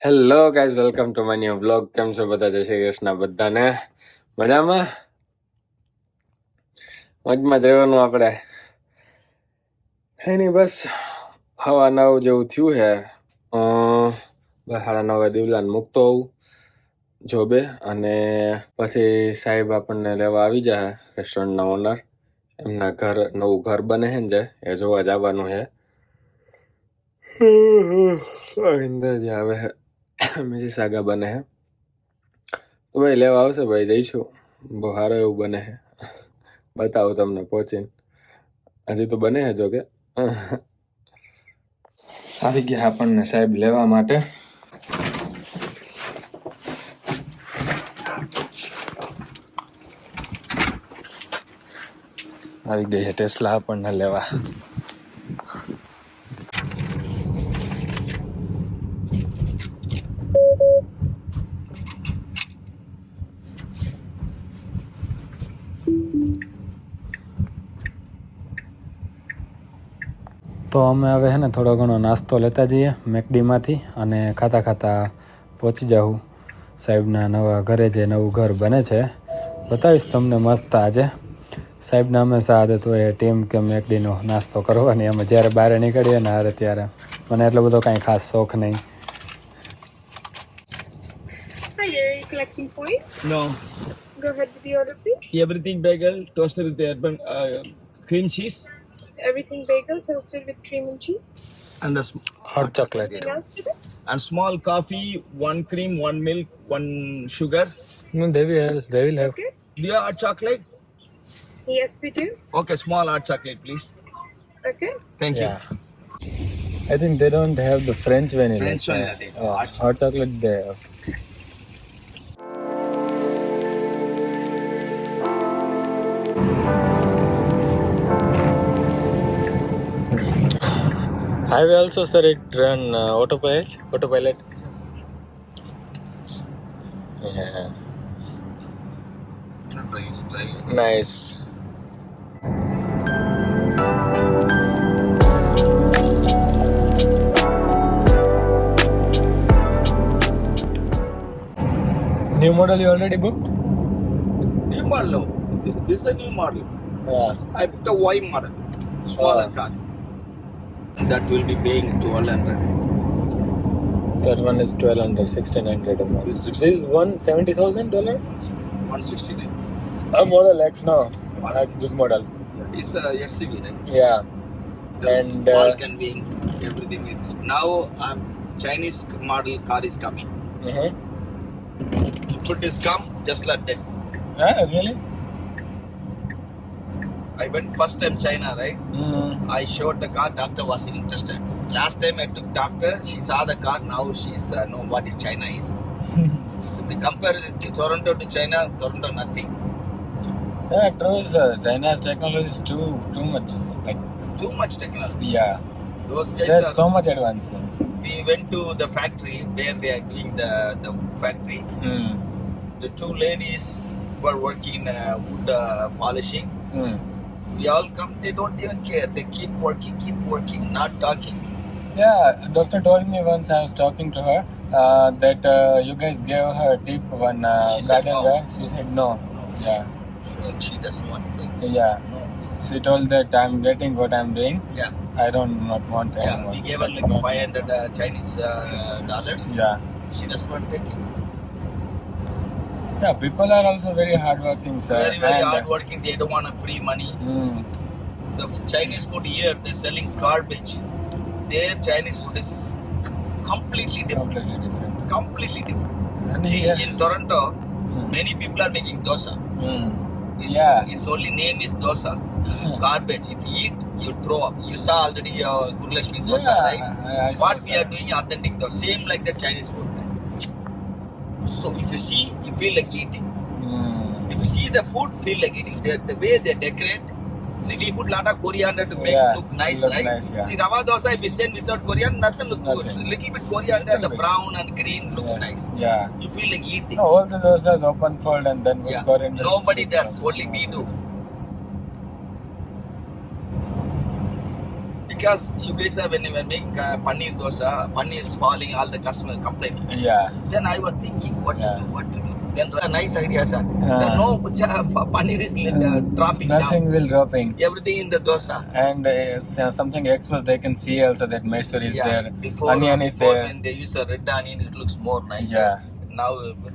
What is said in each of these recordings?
Hello guys, welcome to my new blog. કેમ છો બધા? જય શ્રી કૃષ્ણ બધાને. મજામાં મોજમાં જ રહેવાનું આપણે. એની બસ હવા 9 જેવું થયું છે. બસ 9:30 દિવલાને મૂકતો હોઉં જોબે, અને પછી સાહેબ આપણને લેવા આવી જાય. રેસ્ટોરન્ટના ઓનર, એમના નવું ઘર બને છે ને જે એ જોવા જવાનું છે. ઇન્દ્રજી આવે છે, મિસિસ આગા બને છે તો ભાઈ લેવા આવશે. ભાઈ જઈશું. બહુ સારું એવું બને છે, બતાવું તમને પહોંચીને. હજી તો બને છે જો કે. આવી ગયા આપણને સાહેબ લેવા માટે. આવી ગઈ છે ટેસ્લા આપણને લેવા. તો અમે હવે છે ને થોડો ઘણો નાસ્તો લેતા જઈએ મેકડીમાંથી, અને ખાતા ખાતા પહોંચી જાઉં સાહેબના નવા ઘરે. જે નવું ઘર બને છે બતાવીશ તમને મસ્ત. આજે સાહેબને હંમેશા આદત હોય ટીમ કે મેકડીનો નાસ્તો કરવાની. અમે જ્યારે બહાર નીકળીએ ને હારે ત્યારે. મને એટલો બધો કાંઈ ખાસ શોખ નહીં. Hi, are you collecting points? No, Go ahead with the order, please. everything bagel toasted with urban cream cheese Everything bagel toasted with cream and cheese. and Hot chocolate. Anything else today? and small coffee, one cream, one milk, one sugar. No, they will have. Okay. Do you have hot chocolate? Yes, we do. Okay, small hot chocolate, please. Okay. Thank Yeah. I think they don't have the French vanilla. French vanilla, they have. Oh, Hot hot chocolate they have. Have you also sir it run autopilot? Yeah, you. nice. New model you already booked? New model. This is a new model. Yeah. I booked a Y model, smaller Oh. car. That will be paying 1200. That one is 1200, 1600 a month. This is This is $170,000. 169. A Model X now. Like good model. It's a SUV, right? Yeah. The And Falcon wing, everything is now. Chinese model car is coming. Food is come just like that. Yeah, really? I went first time China, right? I showed the car. Doctor wasn't interested. Last time I took doctor, she saw the car. Now she's know what is China is. If we compare Toronto to China, Toronto nothing. Yeah, true. China's technology is too much. Like, Too much technology. yeah, Those guys there's are. so much advanced. We went to the factory where they are doing the factory. The two ladies were working wood polishing. We all come, they don't even care. They keep working, not talking. Yeah, doctor told me once I was talking to her that you guys gave her tip one She said garden no. guy. She said no. Yeah, She doesn't want to take. yeah. No. She told that I'm getting what I'm doing. Yeah. I don't not want Yeah, anymore. we gave her like 500 Chinese dollars. Yeah. She doesn't want to take it. Yeah, people are also very hardworking, sir. Very And, hardworking. They don't want a free money. The Chinese food here, they're selling garbage. Their Chinese food is completely different. completely different. Completely different. And See, here, in Toronto, many people are making dosa. Yeah. His only name is dosa. Garbage. If you eat, you throw up. You saw already Gurulakshmi dosa, Yeah, right? I saw What we are that. doing authentic dosa. Same like the Chinese food. So if you see, you feel like eating. If you see the food, feel like eating. The way they decorate. See, we put lot of coriander to make Yeah, look nice, look right? nice, yeah. See, rava dosa, if you send without coriander, doesn't look good. Nothing. Little bit coriander, Little the bit. brown and green looks Yeah. nice. Yeah. You feel like eating. No, all the dosas open fold and then with Yeah. coriander. Nobody sticks does. on. Only we do. You because you guys are when you were making paneer dosa, paneer is falling, all the customers complaining. Yeah. Then I was thinking what Yeah. to do. Then a nice idea, sir. Yeah. Then no paneer is dropping Nothing down. will dropping. Everything in the dosa. And something exposed, they can see also that mesur is there, Before, onion is before there. when they use a red onion, it looks more nicer. Yeah. Now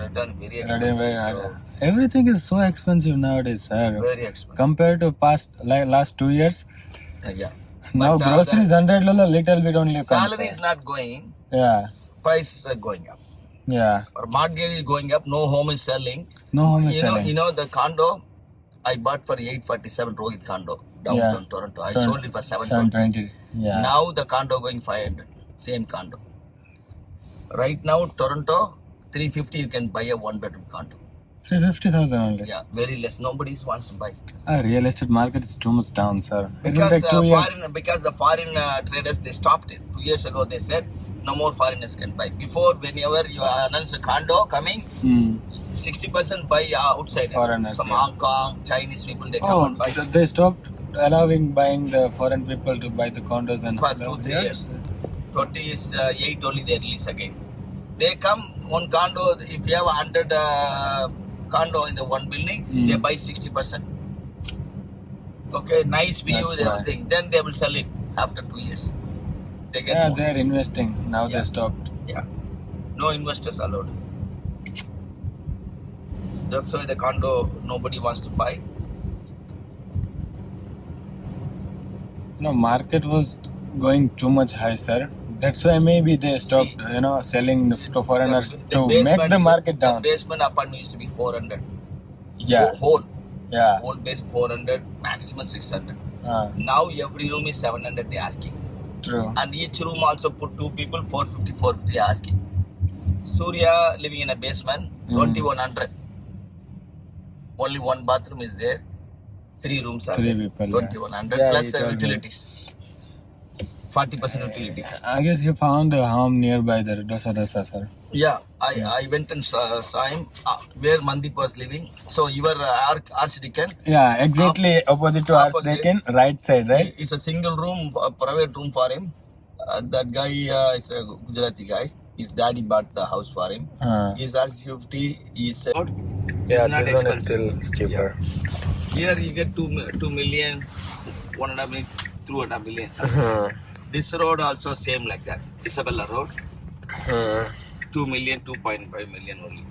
red onion very Very, expensive. very, So everything is so expensive nowadays, sir. very expensive. Compared to last 2 years, Yeah. now But, groceries $100 little bit only. Salary is not going. Yeah, Prices are going up. yeah. Or mortgage is going up. No home is selling. No home is You know, selling. the condo I bought for 847 Rohit condo downtown Toronto. I sold it for 720. 720. Yeah. Now the condo going 500. Same condo. Right now Toronto 350 you can buy a 1-bedroom condo. 350,000 only. Yeah, very less. Nobody wants to buy. Real estate market is too much down, sir. It will Because take 2 years. because the foreign traders they stopped it 2 years ago. They said no more foreigners can buy. Before, whenever you announce a condo coming, 60% buy outside Foreigners, from yeah. Hong Kong, Chinese people they come and buy They stopped allowing buying the foreign people to buy the condos and for 2-3 years. 28 only they release again. They come one condo. If you have 100 condo in the one building, they buy 60%. Okay, nice view, That's why. everything. Then they will sell it after 2 years. They get Yeah, more. they're investing. Now they Yeah. stopped. Yeah. No investors allowed. That's why the condo nobody wants to buy. Market was going too much high, sir. That's why maybe they stopped, selling to foreigners to make the market down. The basement apartment used to be 400. Yeah, Whole yeah. base 400, maximum 600. Now every room is 700 they asking. True. And each room also put 2 people, 450 asking. Surya living in a basement, 2100. Only one bathroom is there. 3 rooms are 3 there. people, yeah. 2100 Yeah, plus he told me. utilities. 40% utility. I guess he found a home nearby the Dosa, sir. Yeah, I went and saw him where Mandeep was living. So your Archdeacon. Yeah, exactly opposite to Opposite. Archdeacon, right side, right? It's a single room, a private room for him. That guy is a Gujarati guy. His daddy bought the house for him. His RC50 is Yeah, not this one is expensive. still cheaper. Here you get 2 million, 1.5 million, 2.5 million. This road also same like that. Isabella Road, 2 million, 2.5 million only.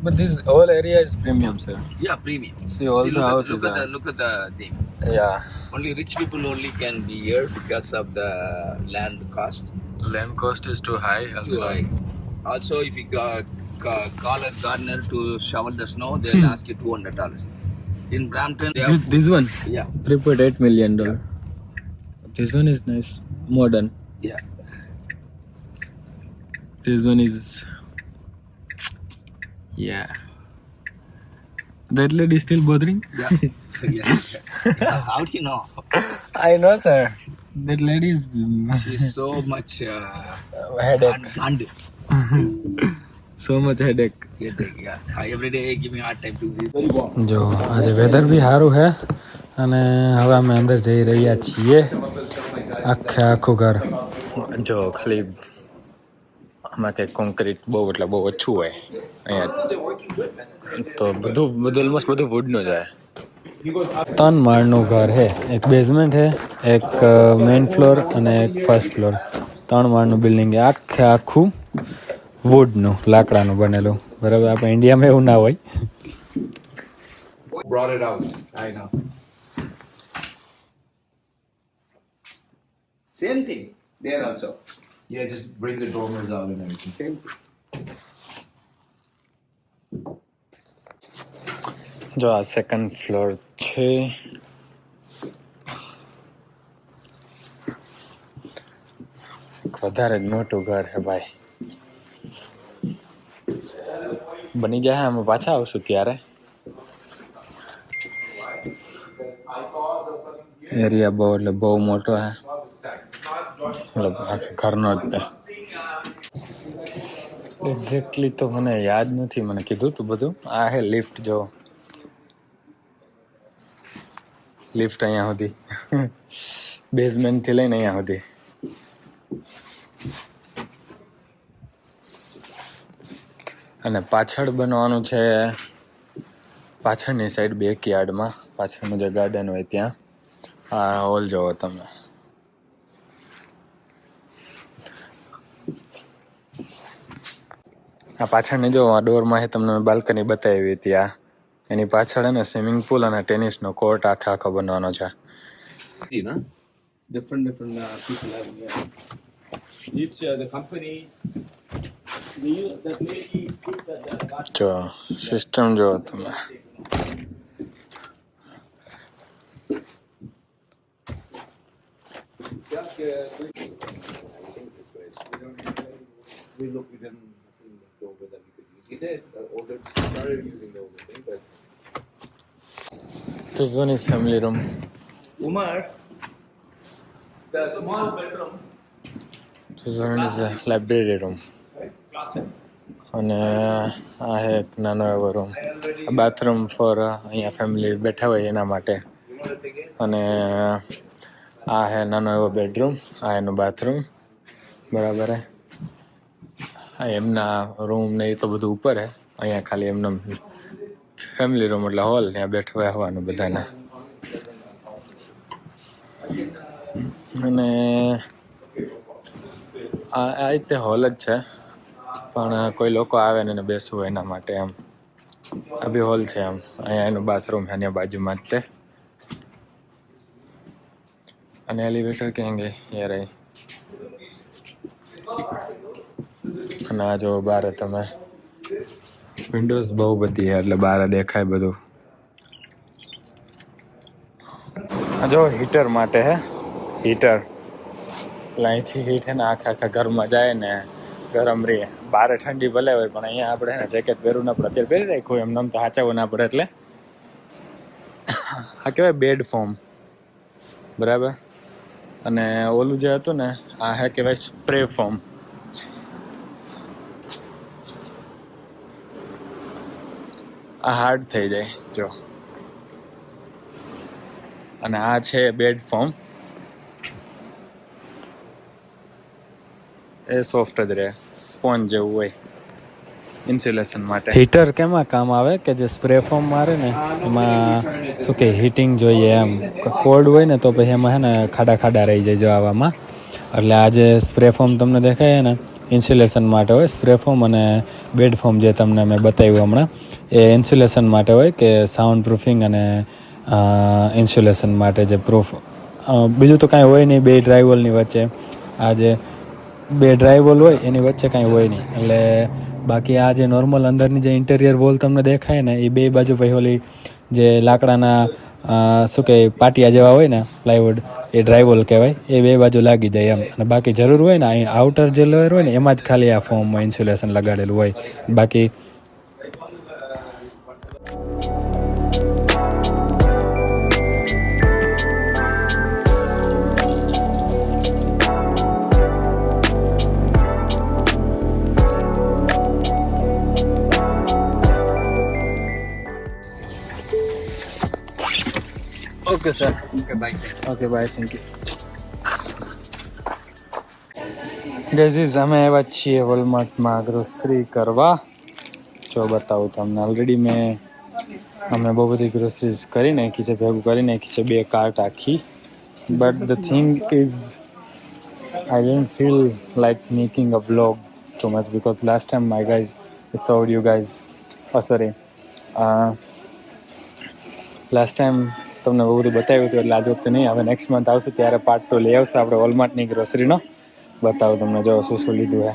But this whole area is premium, sir. Yeah, premium. See, all the houses look at the thing. Yeah. Only rich people only can be here because of the land cost. Land cost is too high also. Too high. Also, if you call a gardener to shovel the snow, they'll ask you $200. In Brampton, they have, This one? yeah, $3.8 million. This one is nice. Modern. yeah. This one is... Yeah. That lady is still bothering? Yeah. Yes. How do you know? I know, sir. That lady is... She's so much headache. and So much headache. yeah. Every day give me hard time to breathe. જો આજે weather બી સારું છે અને હવે અમે અંદર જઈ રહ્યા છીએ આખું ઘર જો ખાલી આમાં કંઈક કોન્ક્રીટ બહુ એટલે બહુ ઓછું હોય અહીંયા તો બધું ઓલમોસ્ટ બધું વુડનું જ હોય 3 માળનું ઘર છે એક બેઝમેન્ટ છે એક મેઇન ફ્લોર અને એક ફર્સ્ટ ફ્લોર 3 માળનું બિલ્ડિંગ આખું વુડનું લાકડાનું બનેલું બરાબર આપણે ઇન્ડિયામાં એવું ના હોય Brought it out. I know. Same thing there also. Yeah, just bring the dormers out and everything. Same thing. જો આ સેકન્ડ ફ્લોર છે વધારે જ મોટું ઘર છે ભાઈ બની જાય અમે પાછા આવશું ત્યારે એરિયા બહુ એટલે બહુ મોટો હે મતલબ ઘરનો જ તે એક્ઝેક્ટલી તો મને યાદ નથી મને કીધું તું બધું આ હે લિફ્ટ જો લિફ્ટ અહીંયા સુધી, બેઝમેન્ટથી લઈને અહીંયા સુધી. અને પાછળ બનવાનું છે, પાછળની સાઈડ બેકયાર્ડમાં, પાછળનું જે ગાર્ડન હોય ત્યાં. આ હોલ જોવો તમે. આ પાછળની જો આ ડોરમાં તમને બાલ્કની બતાવી હતી. આ એની પાછળ ને સ્વિમિંગ પુલ અને ટેનિસનો કોર્ટ આખો બનવાનો છે. You know, different people have. Each the company. That lady put that. જો સિસ્ટમ જો તમે. Just I think this way. We didn't go over that we could use. He did. Older started using the older thing, but. This one is family room. Umar, the small bedroom. This one is a library room. અને આ એક નાનો એવો room, bathroom four અહીંયા family બેઠા હોય એના માટે. અને આ હે નાનો એવો બેડરૂમ, આ એનું બાથરૂમ. બરાબર હે. આ એમના રૂમ ને એ તો બધું ઉપર હે. અહીંયા ખાલી એમનો ફેમિલી રૂમ એટલે હોલ, ત્યાં બેઠવા આવવાનું બધાને. અને આ રીતે હોલ જ છે, પણ કોઈ લોકો આવે ને એને બેસવું હોય એના માટે એમ. આ બી હોલ છે એમ. અહીંયા એનું બાથરૂમ છે અહીંયા બાજુમાં જ તે. અને એલિવેટર ક્યાં ગઈ એ રહી. અને આ જો બહાર તમે વિન્ડોઝ બહુ બધી છે એટલે બહાર દેખાય બધું. આ જો હીટર માટે હે, હીટર. એટલે અહીંથી હીટ છે ને આખા ઘરમાં જાય ને ગરમ રહે. બહાર ઠંડી ભલે હોય પણ અહીંયા આપણે ને જેકેટ પહેરવું ના પડે. અત્યારે પહેરી રાખ્યું એમ તો હાચાવું ના પડે એટલે. આ કહેવાય બેડ ફોર્મ, બરાબર. અને ઓલું જે હતું ને આ હે કહેવાય સ્પ્રે ફોર્મ. આ હાર્ડ થઈ જાય જો. અને આ છે બેડ ફોર્મ. એ સોફ્ટ જ રહે, સ્પોન્જ જેવું હોય ઇન્સ્યુલેશન માટે. હીટર કેમાં કામ આવે કે જે સ્પ્રે ફોર્મ મારે ને એમાં શું કે હીટિંગ જોઈએ એમ. કોલ્ડ હોય ને તો પછી એમાં હે ને ખાડા રહી જાય જો આવામાં. એટલે આ જે સ્પ્રે ફોર્મ તમને દેખાય ને ઇન્સ્યુલેશન માટે હોય. સ્પ્રે ફોર્મ અને બેડ ફોર્મ જે તમને મેં બતાવ્યું હમણાં એ ઇન્સ્યુલેશન માટે હોય, કે સાઉન્ડ પ્રૂફિંગ અને ઇન્સ્યુલેશન માટે જે પ્રૂફ. બીજું તો કાંઈ હોય નહીં બે ડ્રાઈવોલની વચ્ચે. આ જે બે ડ્રાઈવોલ હોય એની વચ્ચે કાંઈ હોય નહીં. એટલે બાકી આ જે નોર્મલ અંદરની જે ઇન્ટેરિયર વોલ તમને દેખાય ને એ બે બાજુ પછી ઓલી જે લાકડાના શું કહે પાટિયા જેવા હોય ને પ્લાયવુડ, એ ડ્રાઈવોલ કહેવાય. એ બે બાજુ લાગી જાય એમ. અને બાકી જરૂર હોય ને અહીં આઉટર જે લેયર હોય ને એમાં જ ખાલી આ ફોર્મમાં ઇન્સ્યુલેશન લગાડેલું હોય. બાકી okay sir. Okay, bye. Okay bye, thank you. Guys અમે આવ્યા છીએ વોલમાર્ટમાં ગ્રોસરી કરવા. જો બતાવું તમને. ઓલરેડી અમે બહુ બધી ગ્રોસરીઝ કરી નાખી છે, ભેગું કરી નાખી છે 2 કાર્ટ આખી. But the thing is I don't feel like making a vlog too much because last time my guys showed you guys last time તમને બહુ બધું બતાવ્યું હતું એટલે આજ વખતે નહીં. હવે નેક્સ્ટ મંથ આવશે ત્યારે પાર્ટ 2 લઈ આવશે આપણે વોલમાર્ટની ગ્રોસરીનો. બતાવું તમને જો શું લીધું છે.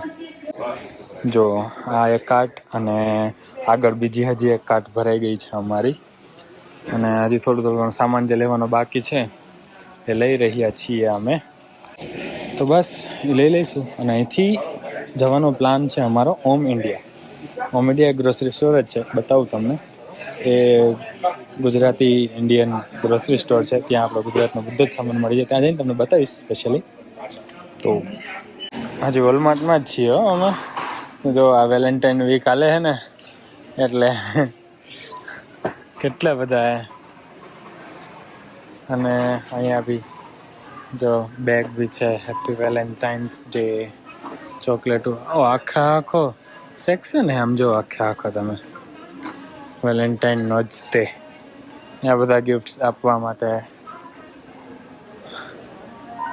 જો આ એક કાર્ટ અને આગળ બીજી હજી એક કાર્ટ ભરાઈ ગઈ છે અમારી. અને હજી થોડું ઘણું સામાન જે લેવાનો બાકી છે એ લઈ રહ્યા છીએ અમે. તો બસ એ લઈ લઈશું અને અહીંથી જવાનો પ્લાન છે અમારો ઓમ ઇન્ડિયા. ઓમ ઇન્ડિયા ગ્રોસરી સ્ટોર જ છે, બતાવું તમને. એ ગુજરાતી ઇન્ડિયન ગ્રોસરી સ્ટોર છે. ત્યાં આપણો ગુજરાતનો બધો જ સામાન મળી જાય. ત્યાં જઈને તમને બતાવીશ સ્પેશિયલી. તો હજી વોલમાર્ટમાં જ છીએ અમે. જો આ વેલેન્ટાઇન વીક હાલે છે ને એટલે કેટલા બધા અને અહીંયા બી જો બેગ બી છે, હેપી વેલેન્ટાઇન્સ ડે ચોકલેટો. આખો સેક્શન હે આમ જો, આખો તમે વેલેન્ટાઇનનો જ તે. ત્યાં બધા ગિફ્ટ્સ આપવા માટે,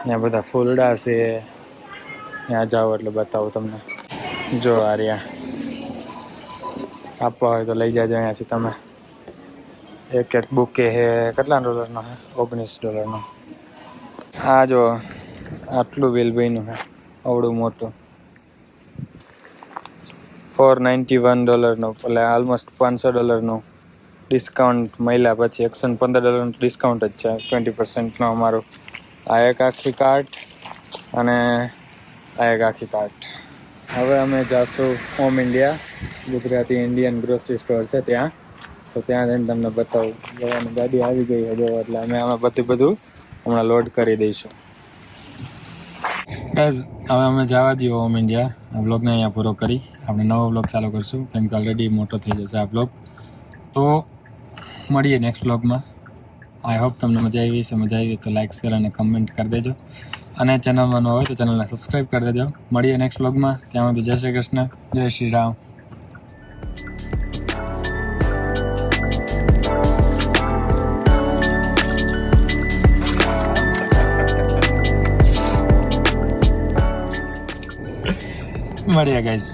ત્યાં બધા ફૂલડા છે. ત્યાં જાઓ એટલે બતાવું તમને. જો આર્યા આપવા હોય તો લઈ જાજો અહીંયાથી તમે. એક બુકે હે, કેટલા ડોલરનો હે? $19. આ જો આટલું બિલ બન્યું હે, અવડું મોટું. $491 એટલે ઓલમોસ્ટ $500 ડિસ્કાઉન્ટ મળ્યા પછી. $115 ડિસ્કાઉન્ટ જ છે, 20% અમારું. આ એક આખી કાર્ટ અને આ એક આખી કાર્ટ. હવે અમે જાશું home India, Gujarati Indian grocery store છે ત્યાં. તો ત્યાં જઈને તમને બતાવું. જવાની ગાડી આવી ગઈ છે જો, એટલે અમે બધું હમણાં લોડ કરી દઈશું. ગાઈઝ હવે અમે જવા દઈએ હોમ ઇન્ડિયા. આ બ્લોગને અહીંયા પૂરો કરી આપણે નવો બ્લોગ ચાલુ કરશું, કેમ કે ઓલરેડી મોટો થઈ જશે આ બ્લોગ. તો મળીએ નેક્સ્ટ બ્લોગમાં. આઈ હોપ તમને મજા આવી છે. મજા આવી તો લાઈક, શેર અને કમેન્ટ કરી દેજો. અને ચેનલમાં ન હોય તો ચેનલને સબસ્ક્રાઈબ કરી દેજો. મળીએ નેક્સ્ટ બ્લોગમાં. ત્યાં સુધી જય શ્રી કૃષ્ણ, જય શ્રી રામ. મળીએ ગાઈઝ.